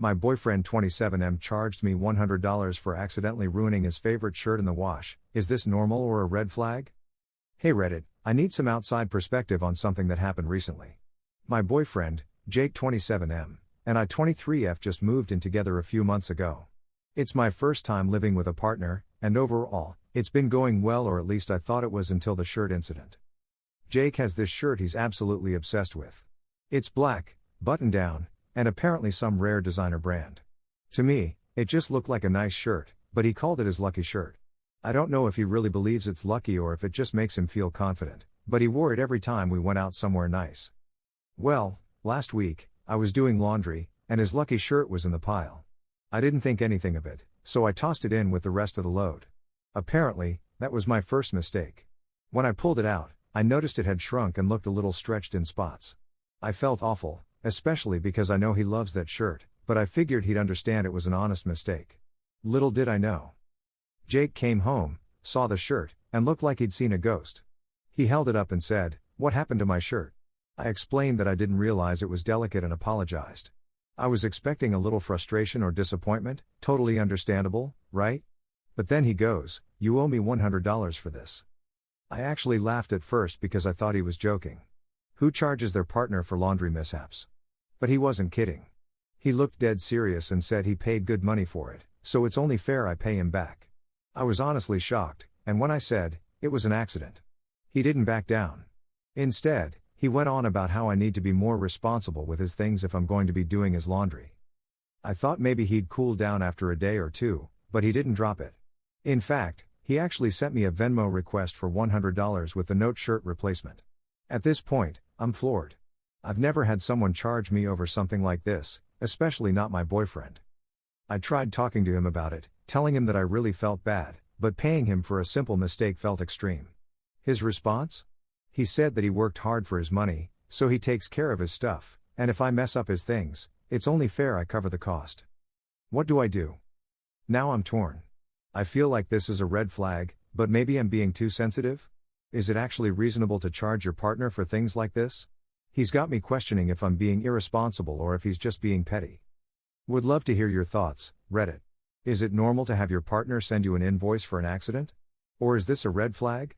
My boyfriend 27M charged me $100 for accidentally ruining his favorite shirt in the wash. Is this normal or a red flag? Hey Reddit, I need some outside perspective on something that happened recently. My boyfriend, Jake 27M, and I 23F just moved in together a few months ago. It's my first time living with a partner, and overall, it's been going well, or at least I thought it was until the shirt incident. Jake has this shirt he's absolutely obsessed with. It's black, button down, and apparently some rare designer brand. To me, it just looked like a nice shirt, but he called it his lucky shirt. I don't know if he really believes it's lucky or if it just makes him feel confident, but he wore it every time we went out somewhere nice. Well, last week, I was doing laundry, and his lucky shirt was in the pile. I didn't think anything of it, so I tossed it in with the rest of the load. Apparently, that was my first mistake. When I pulled it out, I noticed it had shrunk and looked a little stretched in spots. I felt awful, especially because I know he loves that shirt, but I figured he'd understand it was an honest mistake. Little did I know. Jake came home, saw the shirt, and looked like he'd seen a ghost. He held it up and said, "What happened to my shirt?" I explained that I didn't realize it was delicate and apologized. I was expecting a little frustration or disappointment, totally understandable, right? But then he goes, "You owe me $100 for this." I actually laughed at first because I thought he was joking. Who charges their partner for laundry mishaps? But he wasn't kidding. He looked dead serious and said he paid good money for it, so it's only fair I pay him back. I was honestly shocked, and when I said, it was an accident, he didn't back down. Instead, he went on about how I need to be more responsible with his things if I'm going to be doing his laundry. I thought maybe he'd cool down after a day or two, but he didn't drop it. In fact, he actually sent me a Venmo request for $100 with the note shirt replacement. At this point, I'm floored. I've never had someone charge me over something like this, especially not my boyfriend. I tried talking to him about it, telling him that I really felt bad, but paying him for a simple mistake felt extreme. His response? He said that he worked hard for his money, so he takes care of his stuff, and if I mess up his things, it's only fair I cover the cost. What do I do? Now I'm torn. I feel like this is a red flag, but maybe I'm being too sensitive? Is it actually reasonable to charge your partner for things like this? He's got me questioning if I'm being irresponsible or if he's just being petty. Would love to hear your thoughts, Reddit. Is it normal to have your partner send you an invoice for an accident? Or is this a red flag?